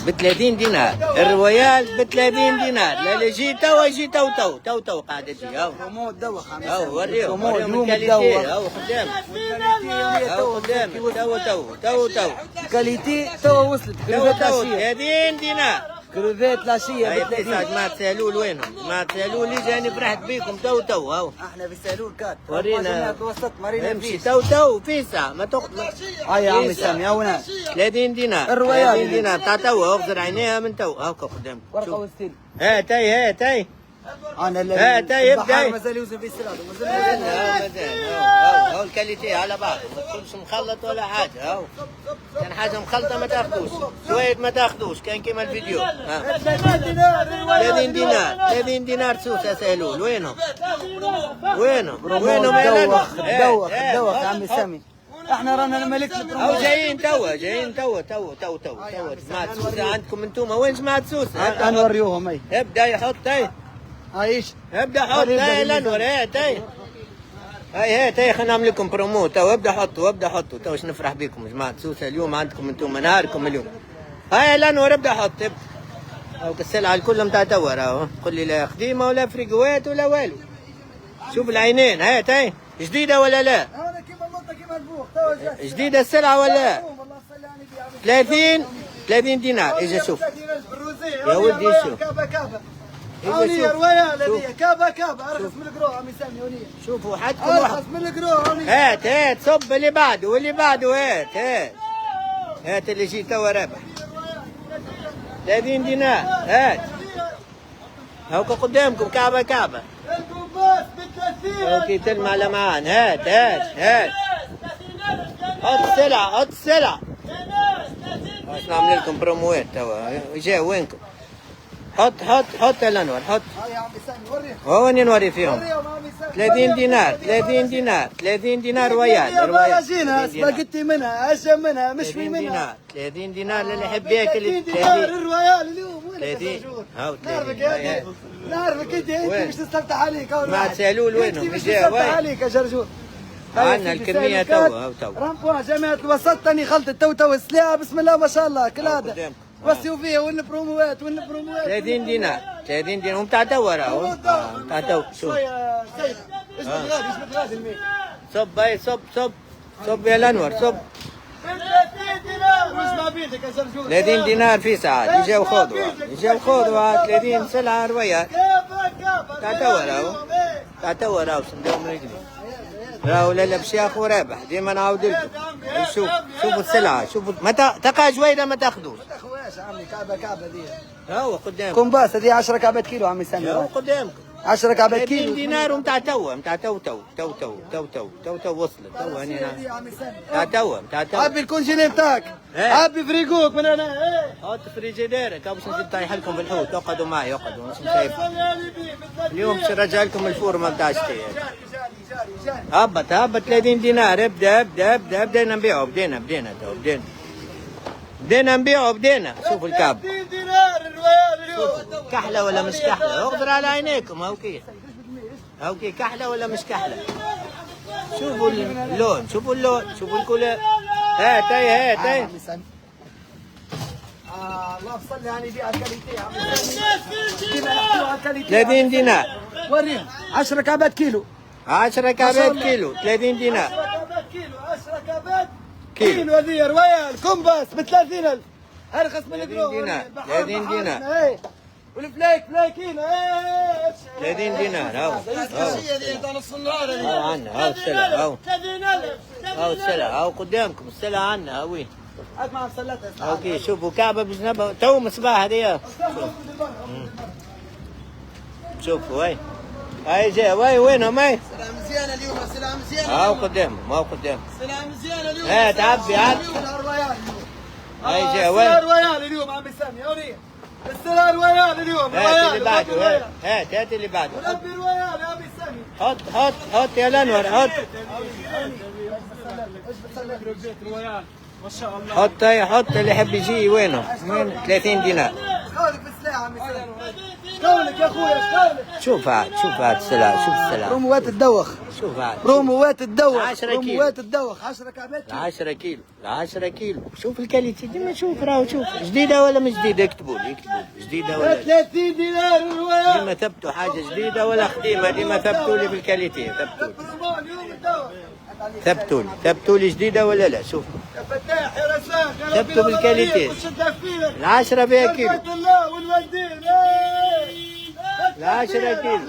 ب 30 دينار، الرويال ب 30 دينار. لا لا جي توا جي تو قاعده تجي. هاو هاو وريهم الكاليتي. هاو قدام هاو قدام تو كاليتي توا وصلت كروفيت لاشيه 30 دينار. كروفيت لاشيه ب 30. ما تسالول وينهم؟ ما تسالول لي جاني فرحت بيكم تو هاو. احنا في سالول كات ورينا وسط مارينا امشي تو فيسا ما تقطع. يا عمي سامي هاونا 30 دينار. الرويال 30 دينار تاع تو اغزر عينيها من تو. هاكا قدامك ورقه وستين. هاتي انا اللي يبدا مازال يوسف في السلاد هاو الكاليتي على بعض، ما تكونش مخلط ولا حاجه. هاو كان حاجه مخلطه ما تاخذوش، شويه ما تاخذوش، كان كيما الفيديو. 30 دينار 30 دينار سوسه سهلول. وينهم دوخ عمي سامي. احنا رانا الملك او جايين توا جماعة سوسة عندكم انتم. وين جماعة سوسة؟ نوريوهم. اي ابدا يحط. عايش ابدا حط. الانور هاي خلينا نعمل لكم برومو. تو ابدا حطوا تو باش نفرح بكم جماعة سوسة. اليوم عندكم انتم نهاركم اليوم. هاي الانور ابدا حط. او السلعة الكل نتاع توا راهو. قول لي لا خديمة ولا فريقوات ولا والو. شوف العينين. هاي جديدة ولا لا؟ جديدة السلعة ولا 30 دينار. اجا شوف يا ولدي. شوف هوني الرويال هذه كابا ارخص من القرو عمي سامي. هوني شوفوا حدكم ارخص من القرو. هوني هات صب اللي بعده واللي بعده. هات اللي جي توا رابح 30 دينار. هات هاكا قدامكم كعبة الكومباس ب 30. اوكي تلمع لمعان. هات حط السلع باش نعمل لكم بروموات توا. جا وينكم؟ حط الانور. حط يا عمي سامي وريهم. هوني نوري فيهم. 30 دينار رويال. جينا سباقتي منها اشم منها مشوي منها. 30 دينار للي يحب ياكل. 30 دينار الرويال اليوم. 30 هاو نعرفك انت باش تستفتح عليك. ما تسالول وينهم؟ تستفتح عليك يا جرجور. عندنا الكمية تو. رمبوها جامعة الوسط تاني خلطت تو السلاعة. بسم الله ما شاء الله كل هذا وسيو فيها. وين البروموات 30 دينار هم تاع توا راهو. تاع تو شوف. ايش بتغادي الميت. صب يا الانور صب. 30 دينار وش ما بيدك يا جرجور. 30 دينار في ساعات. يجاو خذوا 30 سلعة رويال. تاع توا راهو صندوق رجلي راهو. لا بشياخ ورابح ديما نعاود لكم. شوفوا السلعة. شوفوا ما تقع جويدة ما تاخذوش. ما تاخذوهاش عمي. كعبة دي هو قدامكم. كومباس هذه 10 كعبات كيلو عمي سامي. هو قدامكم 10 كعبات كيلو. 30 دينار ومتاع تو وصلت تو هنا تاع تو. عبي الكونجيني بتاعك. عبي فريقوك من هنا. حط فريجيديرك باش نجي طايح لكم بالحوت. اقعدوا معي مش شايف. اليوم باش نرجع لكم الفورمه بتاع الشتاء. هبط 30 دينار. ابدا نبيعه. بدينا نبيعه. شوفوا الكعب. 30 دينار الرويال اليوم. كحله ولا مش كحله؟ اغدر على عينيكم. هاو كي كحله ولا مش كحله؟ شوفوا اللون. شوفوا الكولر. هات الله صلي على النبي على الكاليتي. 30 دينار. وريهم 10 كعبات كيلو. 10 كعبات كيلو 30 دينار. 10 كعبات كيلو هذه رويال كومباس ب 30,000. ارخص من القرو. 30 دينار. والفلايكين 30 دينار. هاو نص النهار. عندنا السلعة. هاو السلعة. هاو قدامكم السلعة عندنا. هاوين مع مسلتها. اوكي شوفوا كعبة بجنبها تو مصباح هذيا. شوفوا هاي جا وينهم؟ سلام مزيانة اليوم. سلام مزيانة. هاو قدامهم. سلام مزيانة اليوم. هات عبي. هاي جا وين؟ الرويال اليوم عمي سامي. هوني السلام رويال اليوم. هات اللي بعده. هات اللي بعده. ولبي رويال يا عمي سامي. حط يا الانور. حط ما شاء الله. حط اللي يحب يجي. وين 30 دينار. شكونك بالسلاح عمي سامي. شكونك يا اخويا. شوف هاد السلعة. شوف السلعة. بروموات تدوخ. شوف عاد بروموات الدوخ 10 كيلو. بروموات الدوخ 10 كعبات 10 كيلو 10 كيلو. شوف الكاليتي ديما شوف راهو شوف جديده ولا مش جديده. اكتبوا لي جديده ولا 30 دينار الرواية. ديما ثبتوا حاجه جديده ولا قديمه. ديما ثبتوا لي بالكاليتي. ثبتوا لي جديده ولا لا. شوف فتاح يا رزاق ثبتوا بالكاليتي. 10 بها كيلو. الله والوالدين. 10 كيلو.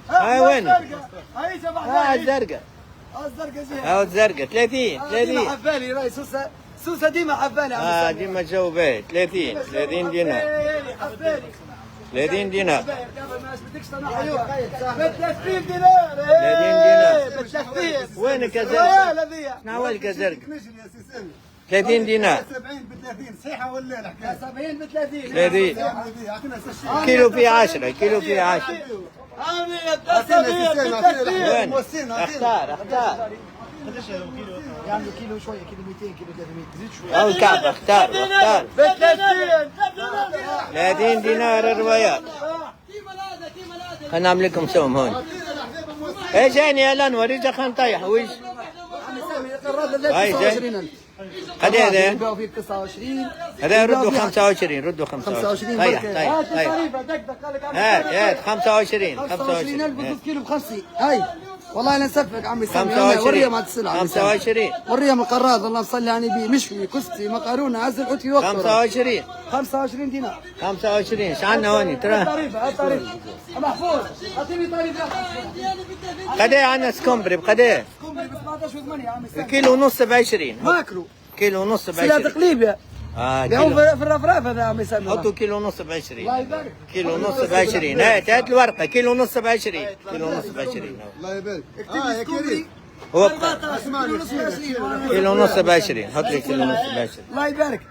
هاي وين؟ هاي الزرقاء. الزرقاء هاو الزرقاء 30 ديما حبالي راي سوسه ديما حبالي. ديما جو باهي 30 دينار. 30 دينار. 30 دينار. 30 دينار. وينك يا زرقاء؟ شنو هو الكزرق؟ 30 دينار. 70 ب 30 صحيحه ولا الحكايه؟ 70 ب 30. 30 كيلو فيه 10. كيلو فيه 10. وين؟ اختار. يعملوا كيلو شويه كيلو 200 كيلو 300 زيد شويه. او الكعبه اختار. ب 30 دينار الروايات. خلينا نعمل لكم سوم هون. ايه جاني يا الانور اجا خلينا نطيح ويش. هاي جاي. قد هذا؟ يبيعوا فيه 29. هذا ردوا 25. ردوا 25. طيح. هات 25. 25,000 كيلو ب 50. هاي والله لا نسفك عمي سامي. 25. وريهم هاد السلعه 25. وريهم القراض الله مصلي على النبي. مشوي كستي مقارونه عزل حوتي وقت. 25. 25 دينار. 25. ايش عندنا هون ترى؟ طريفه محفوظ. اعطيني طريفه. قد ايه عندنا سكومبري بقد ايه؟ سكومبري ب 17 و8 يا عمي سامي. كيلو ونص ب 20. ماكلو. كيلو ونص ب سلعه 20. تقليب يا. بيعوا في الرفراف هذا يا عمي سامي. حطوا كيلو ونص ب 20. الله يبارك. كيلو ونص ب 20. هات الورقه. كيلو ونص ب 20. كيلو ونص ب 20. الله يبارك. اكتب سكومبري. وقع. 14 كيلو ونص ب 20. كيلو ونص ب 20. حط لي كيلو ونص ب 20. الله يبارك.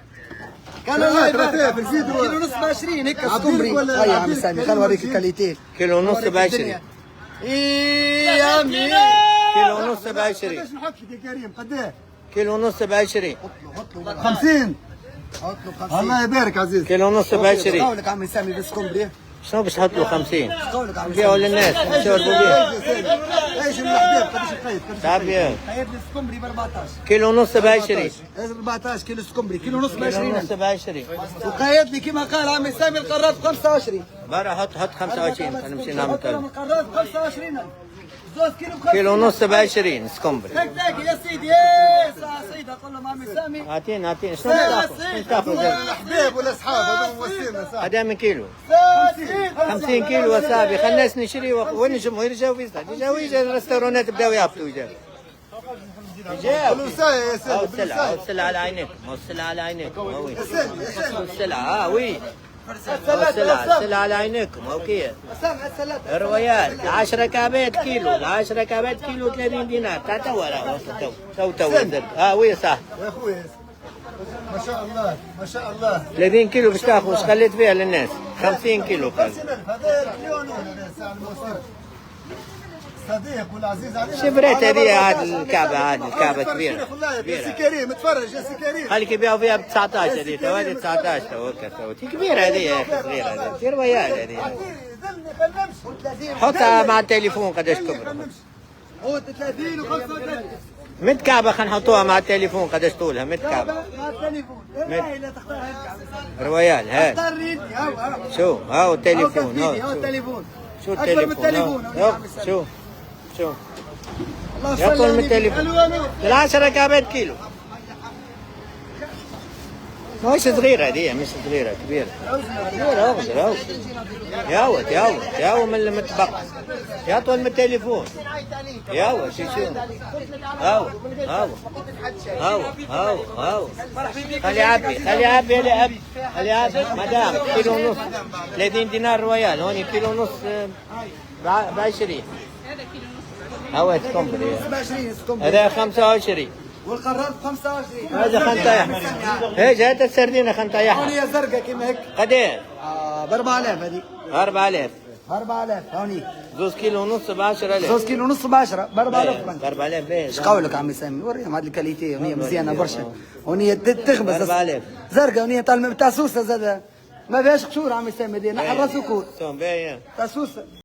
كان الله يبارك. كيلو ونص ب 20 هيك سكومبري. هاي يا عمي سامي خلينا نوريك الكاليتي. كيلو ونص ب 20. ايه يا عمي. كيلو ونص ب 20. قداش نحط لك يا كريم قداش؟ كيلو ونص ب 20. 50. الله يبارك عزيز. كيلو ونص ب 20. قولك عمي سامي بالسكومبري. شنو باش تحط له 50؟ قولك عمي نبيعوا للناس نشربوا بيه. ايش من الحبيب قداش القيد؟ تعب يا قيد السكومبري ب 14. كيلو ونص ب 20. 14 كيلو سكومبري كيلو ونص ب كيلو 20. ونص ب 20. وقايد لي كما قال عمي سامي القراط ب 25. برا حط 25. نمشي نعمل طلب. القراط ب 25. زوز كيلو ب 50. كيلو ونص ب 20 سكومبري. هيك يا سيدي يا سيدي اقول لهم عمي سامي. اعطينا شنو تاخذ؟ الحبيب والاصحاب هذول موسينا صح. هذا من كيلو 50 كيلو وسابي. خلي الناس نشري وين الجمهور يجاوا يجوا الريستورانات بداوا يهبطوا يجاوا يا سيدي. السلعة على عينيكم. السلعة على عينيكم. السلعة وي. السلعة على عينيكم. اوكي. الروايات 10 كعبات كيلو. 10 كعبات كيلو 30 دينار. تو وي صح. يا اخوي ما شاء الله ما شاء الله. 30 كيلو باش تاخذ. واش خليت فيها للناس؟ 50 كيلو. 50,000 هذا مليون ساعة الموسم. صديق والعزيز علينا. شبرات هذه عاد الكعبة. عاد الكعبة كبيرة. يا سي كريم اتفرج يا سي كريم. خليك يبيعوا فيها ب 19 هذه. تو هذه 19 تو هكا. كبيرة هذه يا اخي. صغيرة هذه. في روايات هذه. حطها مع التليفون قداش كبر. هو 30 و 35. مت كعبة خلينا نحطوها مع التليفون قداش طولها. مت كعبة مع التليفون. لا تختارها هيك. رويال هات. اختار انت. شو هاو التليفون. هاو التليفون. شو اكبر من التليفون؟ التليفون. شو الله يطول من التليفون. 10 كعبات كيلو. مش صغيرة هذه. مش صغيرة كبيرة. كبيرة. ياو من المتبقى. يطول من التليفون. ياو شو هاو خلي عبي مدام. كيلو ونص 30 دينار رويال. هوني كيلو ونص ب 20. هاو سكومبري. هذا 25. والقرار 25. هذا خنطايح. هيك هات السردينه خنطايح. هوني زرقاء كيما هيك. قد ايه؟ ب 4000 هذيك. 4000. 4000 هوني. زوز كيلو ونص ب 10,000. زوز كيلو ونص ب 10 ب 4000 فرنك. ب 4000 باهي. ايش قولك عمي سامي؟ وريهم هذه الكاليتي هوني مزيانه برشا. هوني تخبز. 4000. زرقاء هوني تاع سوسه زاد. ما فيهاش قشور عمي سامي. نحن راسو كول. باهي. تاع سوسه.